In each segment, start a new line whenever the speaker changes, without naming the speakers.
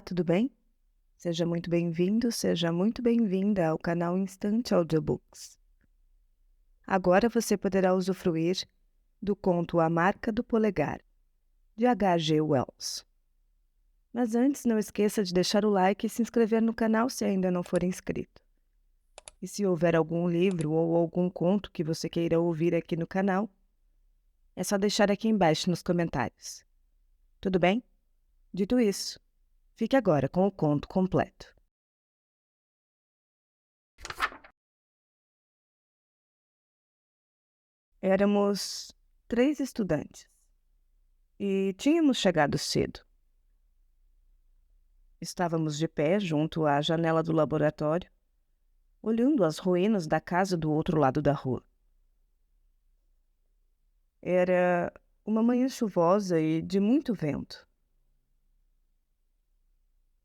tudo bem? Seja muito bem-vindo, seja muito bem-vinda ao canal Instante Audiobooks. Agora você poderá usufruir do conto A Marca do Polegar, de H.G. Wells. Mas antes, não esqueça de deixar o like e se inscrever no canal se ainda não for inscrito. E se houver algum livro ou algum conto que você queira ouvir aqui no canal, é só deixar aqui embaixo nos comentários. Tudo bem? Dito isso, fique agora com o conto completo. Éramos 3 estudantes e tínhamos chegado cedo. Estávamos de pé junto à janela do laboratório, olhando as ruínas da casa do outro lado da rua. Era uma manhã chuvosa e de muito vento.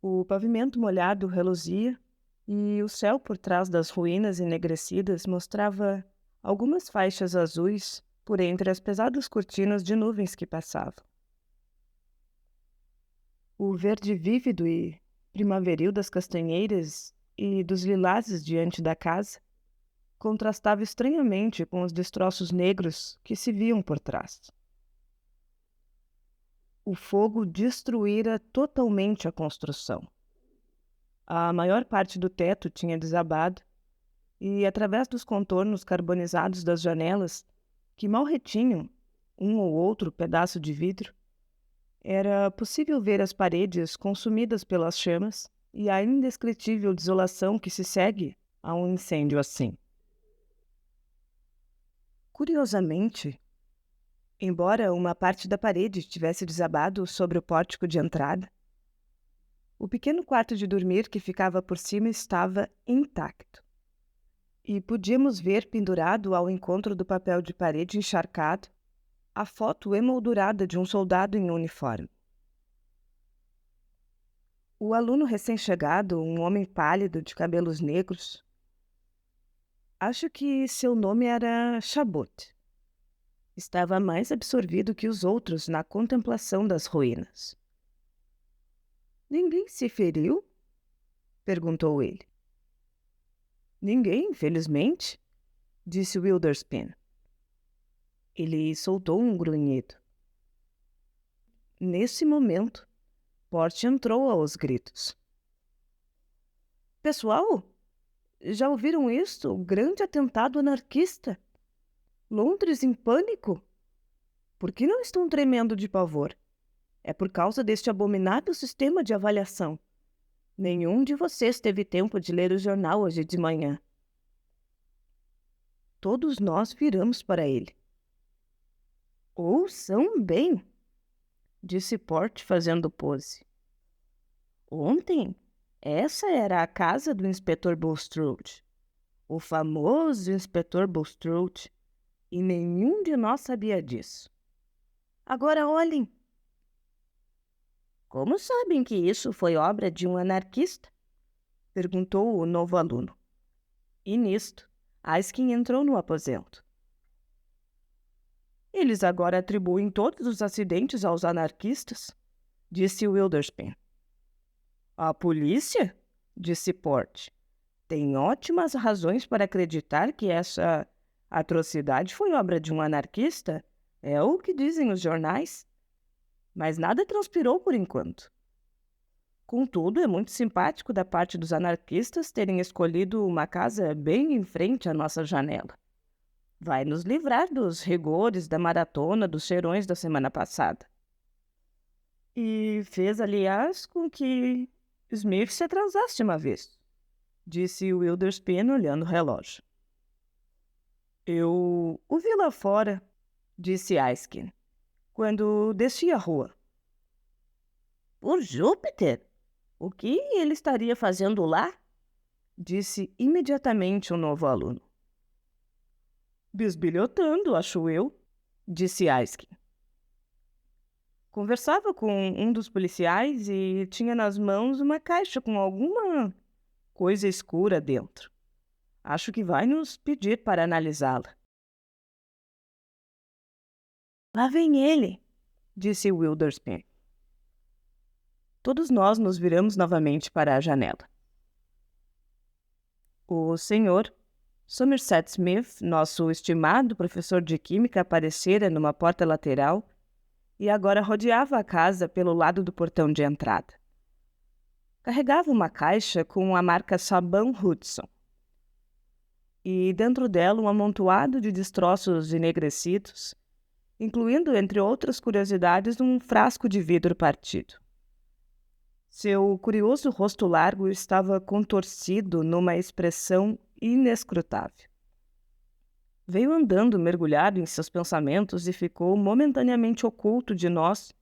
O pavimento molhado reluzia e o céu por trás das ruínas enegrecidas mostrava algumas faixas azuis por entre as pesadas cortinas de nuvens que passavam. O verde vívido e primaveril das castanheiras e dos lilazes diante da casa contrastava estranhamente com os destroços negros que se viam por trás. O fogo destruíra totalmente a construção. A maior parte do teto tinha desabado e, através dos contornos carbonizados das janelas, que mal retinham um ou outro pedaço de vidro, era possível ver as paredes consumidas pelas chamas e a indescritível desolação que se segue a um incêndio assim. Curiosamente, embora uma parte da parede tivesse desabado sobre o pórtico de entrada, o pequeno quarto de dormir que ficava por cima estava intacto. E podíamos ver pendurado ao encontro do papel de parede encharcado a foto emoldurada de um soldado em uniforme. O aluno recém-chegado, um homem pálido de cabelos negros, acho que seu nome era Chabot, estava mais absorvido que os outros na contemplação das ruínas. "Ninguém se feriu?" perguntou ele. "Ninguém, infelizmente", disse Wilderspin. Ele soltou um grunhido. Nesse momento, Port entrou aos gritos. "Pessoal, já ouviram isto? O grande atentado anarquista? Londres em pânico? Por que não estão tremendo de pavor? É por causa deste abominável sistema de avaliação. Nenhum de vocês teve tempo de ler o jornal hoje de manhã." Todos nós viramos para ele. "Ouçam bem", disse Port fazendo pose. "Ontem, essa era a casa do inspetor Bulstrode, o famoso inspetor Bulstrode, e nenhum de nós sabia disso. Agora olhem." "Como sabem que isso foi obra de um anarquista?" perguntou o novo aluno. E nisto, Aiskin entrou no aposento. "Eles agora atribuem todos os acidentes aos anarquistas", disse Wilderspin. "A polícia", disse Port, "tem ótimas razões para acreditar que essa atrocidade foi obra de um anarquista. É o que dizem os jornais. Mas nada transpirou por enquanto. Contudo, é muito simpático da parte dos anarquistas terem escolhido uma casa bem em frente à nossa janela. Vai nos livrar dos rigores da maratona dos cheirões da semana passada." "E fez, aliás, com que Smith se atrasasse uma vez", disse Wilderspin olhando o relógio. "Eu o vi lá fora", disse Aiskin, "quando desci a rua." "Por Júpiter! O que ele estaria fazendo lá?" disse imediatamente o novo aluno. "Bisbilhotando, acho eu", disse Aiskin. "Conversava com um dos policiais e tinha nas mãos uma caixa com alguma coisa escura dentro. Acho que vai nos pedir para analisá-la." "Lá vem ele", disse Wilderspin. todos nós nos viramos novamente para a janela. O senhor Somerset Smith, nosso estimado professor de química, aparecera numa porta lateral e agora rodeava a casa pelo lado do portão de entrada. Carregava uma caixa com a marca Sabão Hudson e dentro dela um amontoado de destroços enegrecidos, incluindo, entre outras curiosidades, um frasco de vidro partido. Seu curioso rosto largo estava contorcido numa expressão inescrutável. Veio andando mergulhado em seus pensamentos e ficou momentaneamente oculto de nós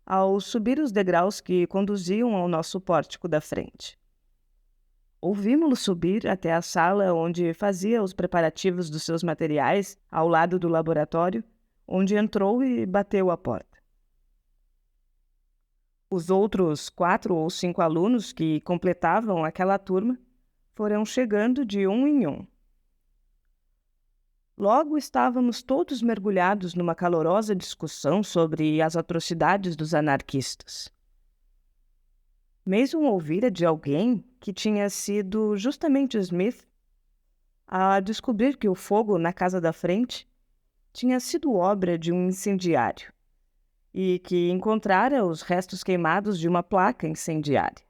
ao subir os degraus que conduziam ao nosso pórtico da frente. Ouvimos-lo subir até a sala onde fazia os preparativos dos seus materiais, ao lado do laboratório, onde entrou e bateu à porta. Os outros 4 ou 5 alunos que completavam aquela turma foram chegando de um em um. Logo estávamos todos mergulhados numa calorosa discussão sobre as atrocidades dos anarquistas. Mason ouvira de alguém que tinha sido justamente Smith a descobrir que o fogo na casa da frente tinha sido obra de um incendiário e que encontrara os restos queimados de uma placa incendiária.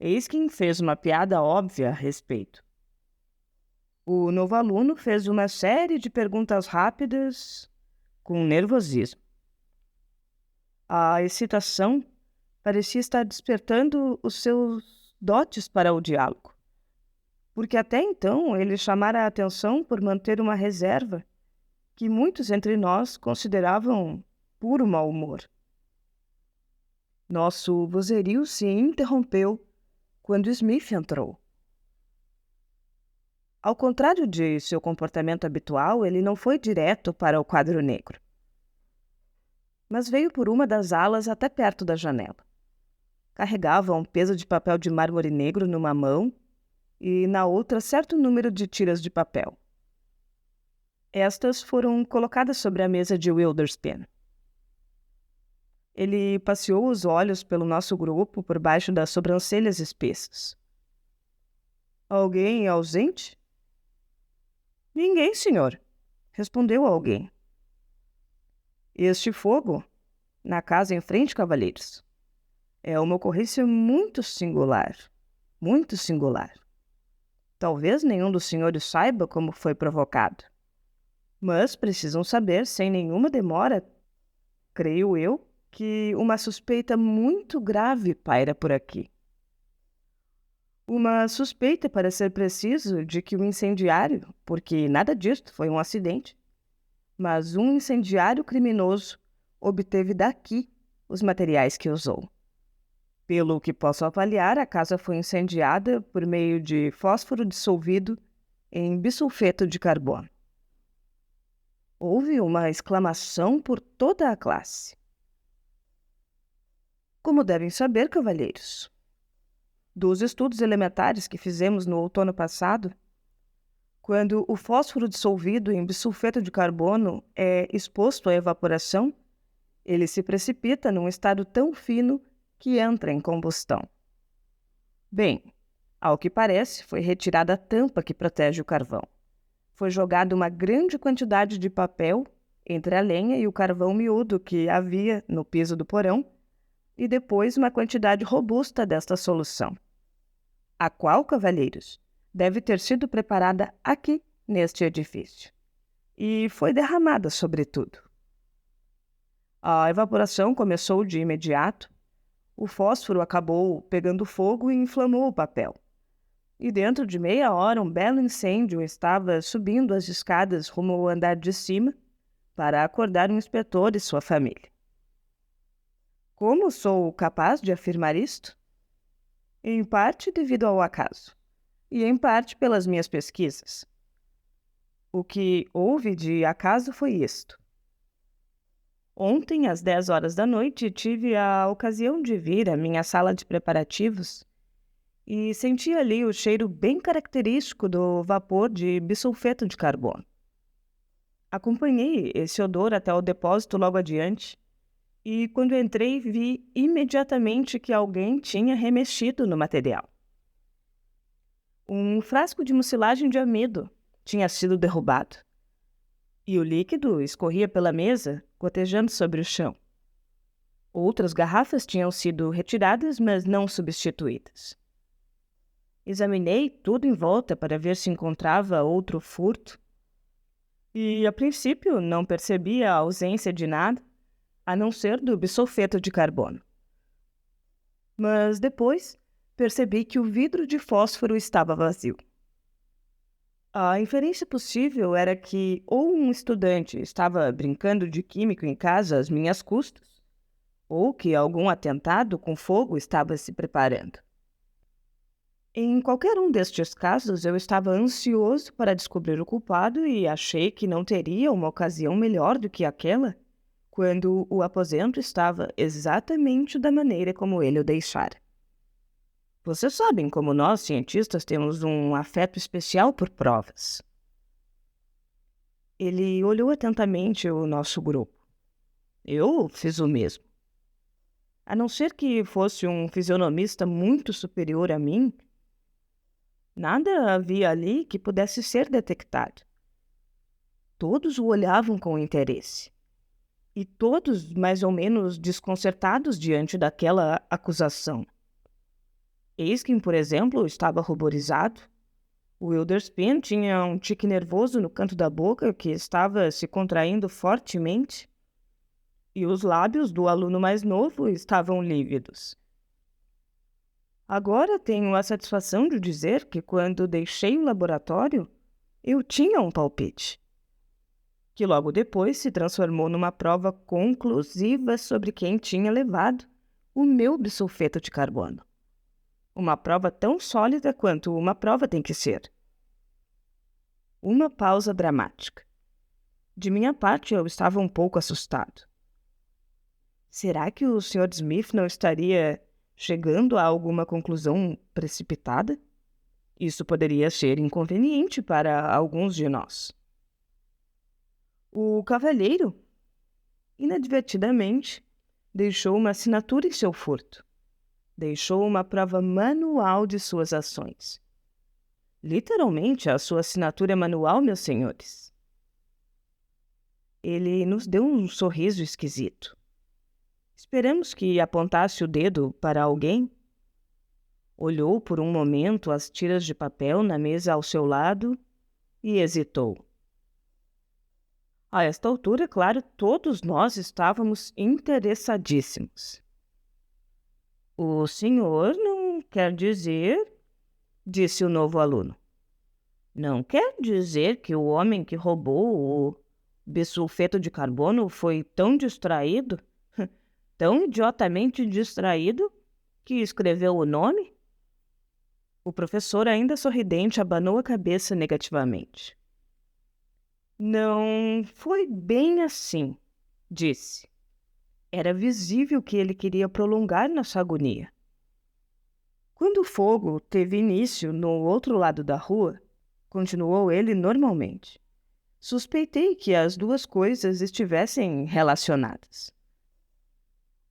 Eis quem fez uma piada óbvia a respeito. O novo aluno fez uma série de perguntas rápidas com nervosismo. A excitação parecia estar despertando os seus dotes para o diálogo, porque até então ele chamara a atenção por manter uma reserva que muitos entre nós consideravam puro mau humor. Nosso vozerio se interrompeu quando Smith entrou. Ao contrário de seu comportamento habitual, ele não foi direto para o quadro negro, mas veio por uma das alas até perto da janela. Carregava um peso de papel de mármore negro numa mão e na outra certo número de tiras de papel. Estas foram colocadas sobre a mesa de Wilderspen. Ele passeou os olhos pelo nosso grupo por baixo das sobrancelhas espessas. Alguém ausente? Ninguém, senhor, respondeu alguém. Este fogo, na casa em frente, cavalheiros, é uma ocorrência muito singular, muito singular. Talvez nenhum dos senhores saiba como foi provocado, mas precisam saber, sem nenhuma demora, creio eu, que uma suspeita muito grave paira por aqui. Uma suspeita, para ser preciso, de que o incendiário, porque nada disto foi um acidente, mas um incendiário criminoso obteve daqui os materiais que usou. Pelo que posso avaliar, a casa foi incendiada por meio de fósforo dissolvido em bisulfeto de carbono. Houve uma exclamação por toda a classe. Como devem saber, cavalheiros, dos estudos elementares que fizemos no outono passado, quando o fósforo dissolvido em bisulfeto de carbono é exposto à evaporação, ele se precipita num estado tão fino que entra em combustão. Bem, ao que parece, foi retirada a tampa que protege o carvão. Foi jogada uma grande quantidade de papel entre a lenha e o carvão miúdo que havia no piso do porão, e depois uma quantidade robusta desta solução, a qual, cavalheiros, deve ter sido preparada aqui, neste edifício, e foi derramada sobre tudo. A evaporação começou de imediato, o fósforo acabou pegando fogo e inflamou o papel, e dentro de meia hora um belo incêndio estava subindo as escadas rumo ao andar de cima para acordar um inspetor e sua família. Como sou capaz de afirmar isto? Em parte devido ao acaso, e em parte pelas minhas pesquisas. O que houve de acaso foi isto. Ontem, às 10 horas da noite, tive a ocasião de vir à minha sala de preparativos e senti ali o cheiro bem característico do vapor de bisulfeto de carbono. Acompanhei esse odor até o depósito logo adiante e quando entrei vi imediatamente que alguém tinha remexido no material. Um frasco de mucilagem de amido tinha sido derrubado e o líquido escorria pela mesa, gotejando sobre o chão. Outras garrafas tinham sido retiradas, mas não substituídas. Examinei tudo em volta para ver se encontrava outro furto e, a princípio, não percebi a ausência de nada, a não ser do bisulfeto de carbono. Mas depois percebi que o vidro de fósforo estava vazio. A inferência possível era que ou um estudante estava brincando de químico em casa às minhas custas, ou que algum atentado com fogo estava se preparando. Em qualquer um destes casos, eu estava ansioso para descobrir o culpado e achei que não teria uma ocasião melhor do que aquela, quando o aposento estava exatamente da maneira como ele o deixara. Vocês sabem como nós, cientistas, temos um afeto especial por provas. Ele olhou atentamente o nosso grupo. Eu fiz o mesmo. A não ser que fosse um fisionomista muito superior a mim, nada havia ali que pudesse ser detectado. Todos o olhavam com interesse. E todos mais ou menos desconcertados diante daquela acusação. Erskine, por exemplo, estava ruborizado. O Wilderspin tinha um tique nervoso no canto da boca que estava se contraindo fortemente. E os lábios do aluno mais novo estavam lívidos. Agora tenho a satisfação de dizer que, quando deixei o laboratório, eu tinha um palpite, que logo depois se transformou numa prova conclusiva sobre quem tinha levado o meu bisulfeto de carbono. Uma prova tão sólida quanto uma prova tem que ser. Uma pausa dramática. De minha parte, eu estava um pouco assustado. Será que o Sr. Smith não estaria chegando a alguma conclusão precipitada? Isso poderia ser inconveniente para alguns de nós. O cavalheiro, inadvertidamente, deixou uma assinatura em seu furto. Deixou uma prova manual de suas ações. Literalmente, a sua assinatura manual, meus senhores. Ele nos deu um sorriso esquisito. Esperamos que apontasse o dedo para alguém. Olhou por um momento as tiras de papel na mesa ao seu lado e hesitou. A esta altura, claro, todos nós estávamos interessadíssimos. O senhor não quer dizer, disse o novo aluno. Não quer dizer que o homem que roubou o bisulfeto de carbono foi tão distraído, tão idiotamente distraído, que escreveu o nome? O professor, ainda sorridente, abanou a cabeça negativamente. Não foi bem assim, disse. Era visível que ele queria prolongar nossa agonia. Quando o fogo teve início no outro lado da rua, continuou ele normalmente. Suspeitei que as duas coisas estivessem relacionadas.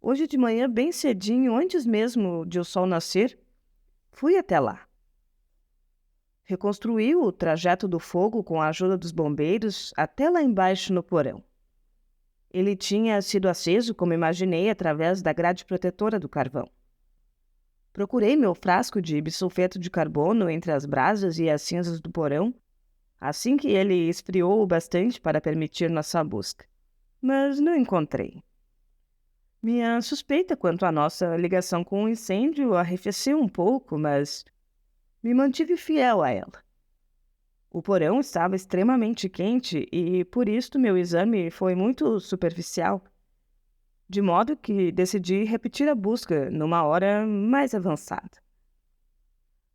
Hoje de manhã, bem cedinho, antes mesmo de o sol nascer, fui até lá. Reconstruí o trajeto do fogo com a ajuda dos bombeiros até lá embaixo no porão. Ele tinha sido aceso, como imaginei, através da grade protetora do carvão. Procurei meu frasco de bisulfeto de carbono entre as brasas e as cinzas do porão, assim que ele esfriou o bastante para permitir nossa busca, mas não encontrei. Minha suspeita quanto à nossa ligação com o incêndio arrefeceu um pouco, mas me mantive fiel a ela. O porão estava extremamente quente e, por isso, meu exame foi muito superficial, de modo que decidi repetir a busca numa hora mais avançada.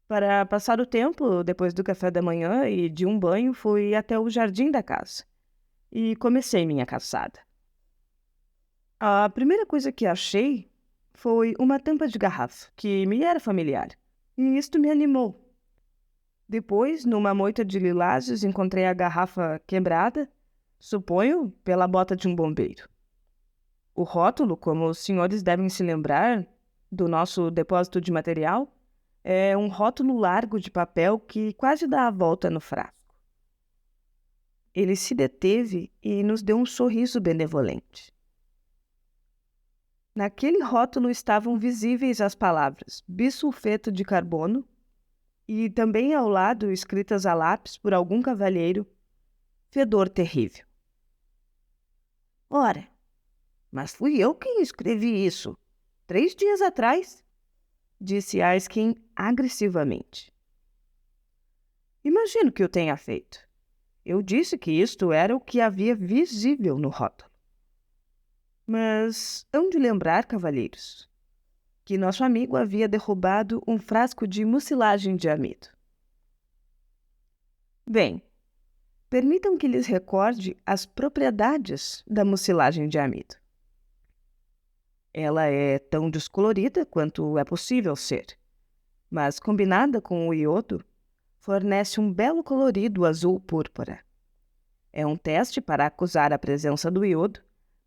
Para passar o tempo, depois do café da manhã e de um banho, fui até o jardim da casa e comecei minha caçada. A primeira coisa que achei foi uma tampa de garrafa, que me era familiar, e isto me animou. Depois, numa moita de liláceos, encontrei a garrafa quebrada, suponho, pela bota de um bombeiro. O rótulo, como os senhores devem se lembrar do nosso depósito de material, é um rótulo largo de papel que quase dá a volta no frasco. Ele se deteve e nos deu um sorriso benevolente. Naquele rótulo estavam visíveis as palavras bisulfeto de carbono e também ao lado, escritas a lápis por algum cavalheiro, fedor terrível. Ora, mas fui eu quem escrevi isso, 3 dias atrás, disse Aiskin agressivamente. Imagino que o tenha feito. Eu disse que isto era o que havia visível no rótulo. Mas hão de lembrar, cavalheiros, que nosso amigo havia derrubado um frasco de mucilagem de amido. Bem, permitam que lhes recorde as propriedades da mucilagem de amido. Ela é tão descolorida quanto é possível ser, mas combinada com o iodo, fornece um belo colorido azul-púrpura. É um teste para acusar a presença do iodo,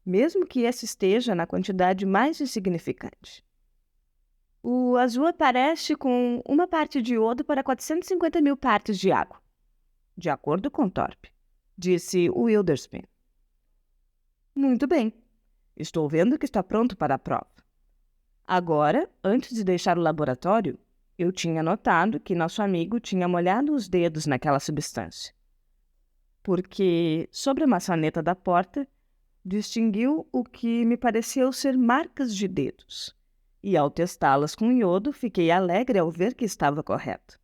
mesmo que esse esteja na quantidade mais insignificante. O azul aparece com 1 parte de iodo para 450 mil partes de água, de acordo com Thorpe, disse Wilderspen. Muito bem. Estou vendo que está pronto para a prova. Agora, antes de deixar o laboratório, eu tinha notado que nosso amigo tinha molhado os dedos naquela substância, porque, sobre a maçaneta da porta, distinguiu o que me pareceu ser marcas de dedos, e ao testá-las com iodo, fiquei alegre ao ver que estava correto.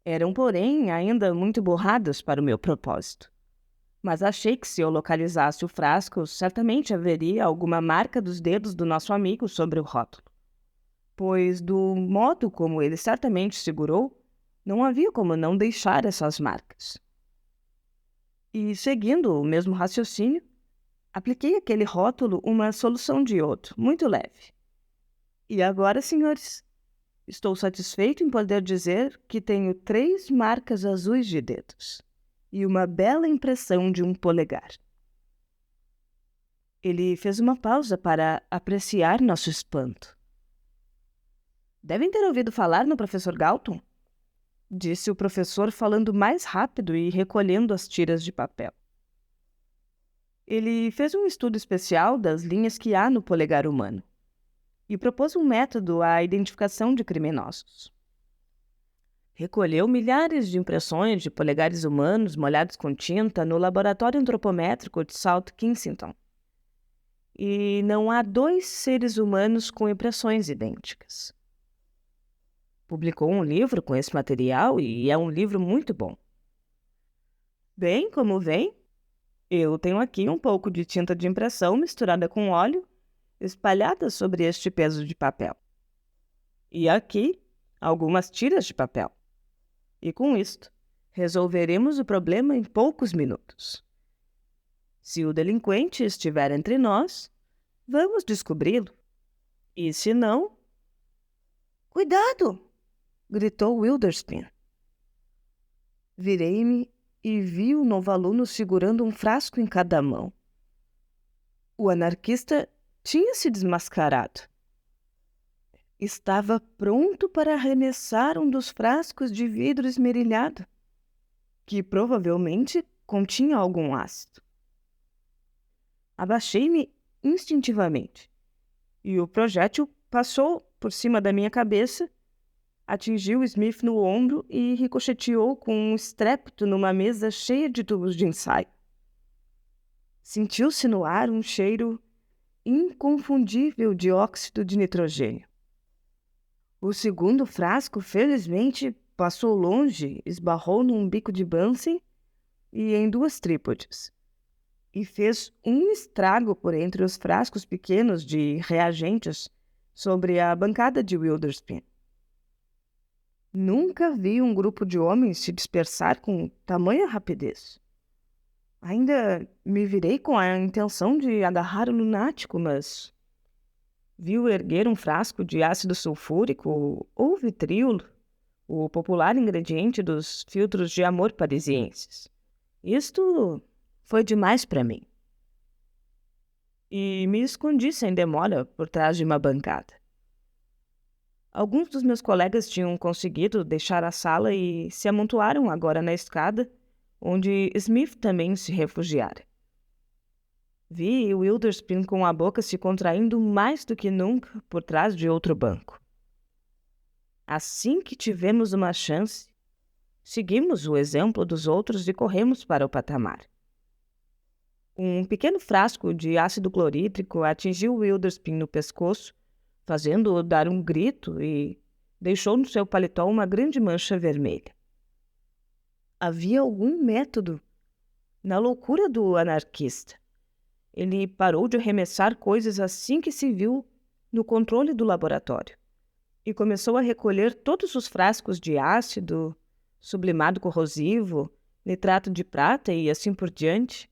Eram, porém, ainda muito borradas para o meu propósito. Mas achei que se eu localizasse o frasco, certamente haveria alguma marca dos dedos do nosso amigo sobre o rótulo, pois, do modo como ele certamente segurou, não havia como não deixar essas marcas. E, seguindo o mesmo raciocínio, apliquei àquele rótulo uma solução de iodo, muito leve. E agora, senhores, estou satisfeito em poder dizer que tenho 3 marcas azuis de dedos e uma bela impressão de um polegar. Ele fez uma pausa para apreciar nosso espanto. Devem ter ouvido falar no professor Galton? Disse o professor, falando mais rápido e recolhendo as tiras de papel. Ele fez um estudo especial das linhas que há no polegar humano e propôs um método à identificação de criminosos. Recolheu milhares de impressões de polegares humanos molhados com tinta no laboratório antropométrico de South Kensington. E não há 2 seres humanos com impressões idênticas. Publicou um livro com esse material e é um livro muito bom. Bem, como vem, eu tenho aqui um pouco de tinta de impressão misturada com óleo, espalhada sobre este peso de papel. E aqui, algumas tiras de papel. E com isto, resolveremos o problema em poucos minutos. Se o delinquente estiver entre nós, vamos descobri-lo. E se não... Cuidado! Gritou Wilderspen. Virei-me e vi o novo aluno segurando um frasco em cada mão. O anarquista tinha se desmascarado. Estava pronto para arremessar um dos frascos de vidro esmerilhado, que provavelmente continha algum ácido. Abaixei-me instintivamente, e o projétil passou por cima da minha cabeça, atingiu Smith no ombro e ricocheteou com um estrépito numa mesa cheia de tubos de ensaio. Sentiu-se no ar um cheiro inconfundível de óxido de nitrogênio. O segundo frasco, felizmente, passou longe, esbarrou num bico de Bunsen e em 2 trípodes, e fez um estrago por entre os frascos pequenos de reagentes sobre a bancada de Wilderspen. Nunca vi um grupo de homens se dispersar com tamanha rapidez. Ainda me virei com a intenção de agarrar o lunático, mas viu erguer um frasco de ácido sulfúrico ou vitriolo, o popular ingrediente dos filtros de amor parisienses. Isto foi demais para mim. e me escondi sem demora por trás de uma bancada. Alguns dos meus colegas tinham conseguido deixar a sala e se amontoaram agora na escada, onde Smith também se refugiara. Vi Witherspoon com a boca se contraindo mais do que nunca por trás de outro banco. Assim que tivemos uma chance, seguimos o exemplo dos outros e corremos para o patamar. Um pequeno frasco de ácido clorídrico atingiu Witherspoon no pescoço, fazendo-o dar um grito e deixou no seu paletó uma grande mancha vermelha. Havia algum método na loucura do anarquista. Ele parou de arremessar coisas assim que se viu no controle do laboratório e começou a recolher todos os frascos de ácido, sublimado corrosivo, nitrato de prata e assim por diante,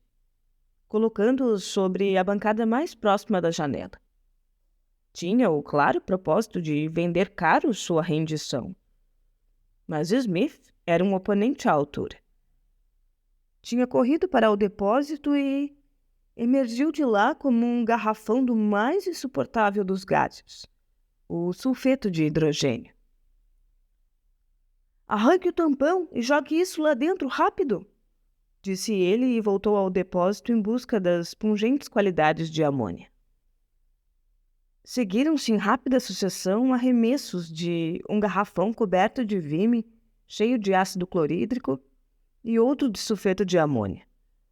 colocando-os sobre a bancada mais próxima da janela. Tinha o claro propósito de vender caro sua rendição. Mas Smith era um oponente à altura. Tinha corrido para o depósito e emergiu de lá como um garrafão do mais insuportável dos gases, o sulfeto de hidrogênio. "Arranque o tampão e jogue isso lá dentro, rápido!" disse ele e voltou ao depósito em busca das pungentes qualidades de amônia. Seguiram-se em rápida sucessão arremessos de um garrafão coberto de vime, cheio de ácido clorídrico, e outro de sulfeto de amônia,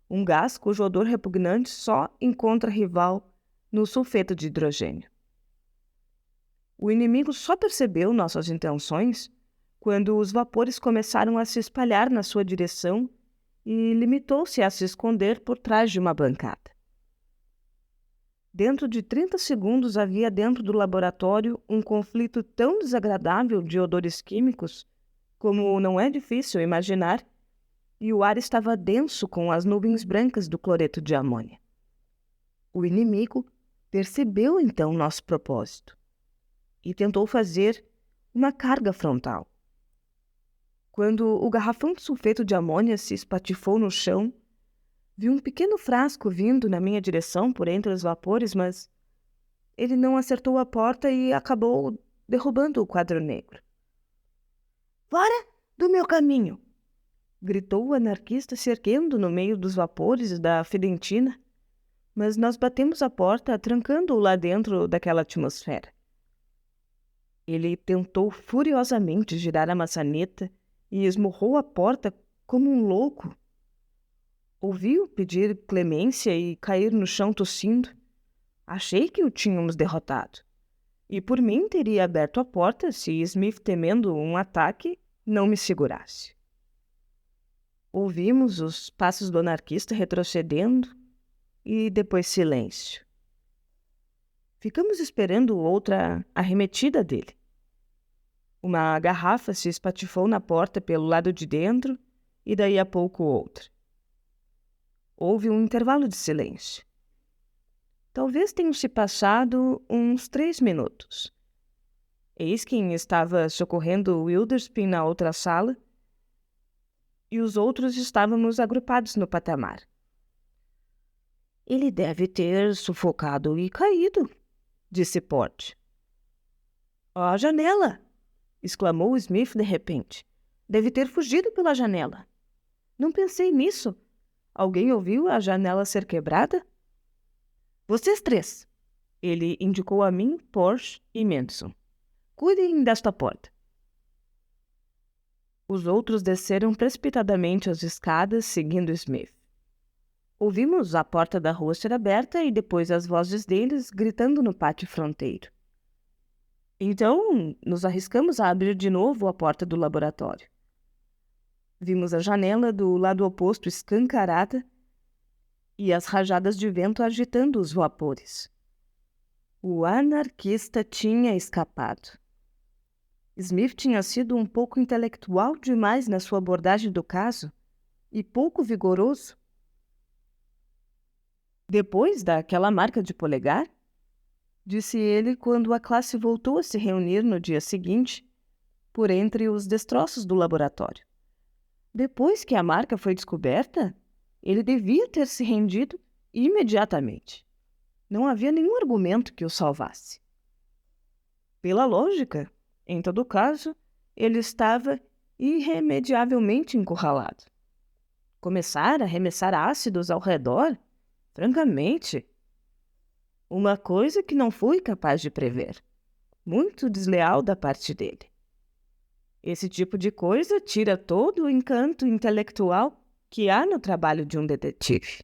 um gás cujo odor repugnante só encontra rival no sulfeto de hidrogênio. O inimigo só percebeu nossas intenções quando os vapores começaram a se espalhar na sua direção e limitou-se a se esconder por trás de uma bancada. Dentro de 30 segundos havia dentro do laboratório um conflito tão desagradável de odores químicos como não é difícil imaginar, e o ar estava denso com as nuvens brancas do cloreto de amônia. O inimigo percebeu então nosso propósito e tentou fazer uma carga frontal. Quando o garrafão de sulfeto de amônia se espatifou no chão, vi um pequeno frasco vindo na minha direção por entre os vapores, mas ele não acertou a porta e acabou derrubando o quadro negro. "Fora do meu caminho!" gritou o anarquista se erguendo no meio dos vapores da Fidentina, mas nós batemos a porta, trancando-o lá dentro daquela atmosfera. Ele tentou furiosamente girar a maçaneta e esmurrou a porta como um louco. Ouvi-o pedir clemência e cair no chão tossindo. Achei que o tínhamos derrotado. E por mim teria aberto a porta se Smith, temendo um ataque, não me segurasse. Ouvimos os passos do anarquista retrocedendo e depois silêncio. Ficamos esperando outra arremetida dele. Uma garrafa se espatifou na porta pelo lado de dentro e daí a pouco outra. Houve um intervalo de silêncio. Talvez tenham se passado uns 3 minutos. Eis quem estava socorrendo Witherspoon na outra sala e os outros estávamos agrupados no patamar. "Ele deve ter sufocado e caído", disse Porte. "A janela!" exclamou Smith de repente. "Deve ter fugido pela janela." "Não pensei nisso. Alguém ouviu a janela ser quebrada?" "Vocês 3. Ele indicou a mim, Porsche e Mendelssohn. "Cuidem desta porta." Os outros desceram precipitadamente as escadas, seguindo Smith. Ouvimos a porta da rua ser aberta e depois as vozes deles gritando no pátio fronteiro. Então, nos arriscamos a abrir de novo a porta do laboratório. Vimos a janela do lado oposto escancarada e as rajadas de vento agitando os vapores. O anarquista tinha escapado. Smith tinha sido um pouco intelectual demais na sua abordagem do caso e pouco vigoroso. "Depois daquela marca de polegar?" disse ele quando a classe voltou a se reunir no dia seguinte, por entre os destroços do laboratório. "Depois que a marca foi descoberta, ele devia ter se rendido imediatamente." Não havia nenhum argumento que o salvasse. Pela lógica, em todo caso, ele estava irremediavelmente encurralado. Começar a arremessar ácidos ao redor? Francamente, uma coisa que não fui capaz de prever. Muito desleal da parte dele. Esse tipo de coisa tira todo o encanto intelectual que há no trabalho de um detetive.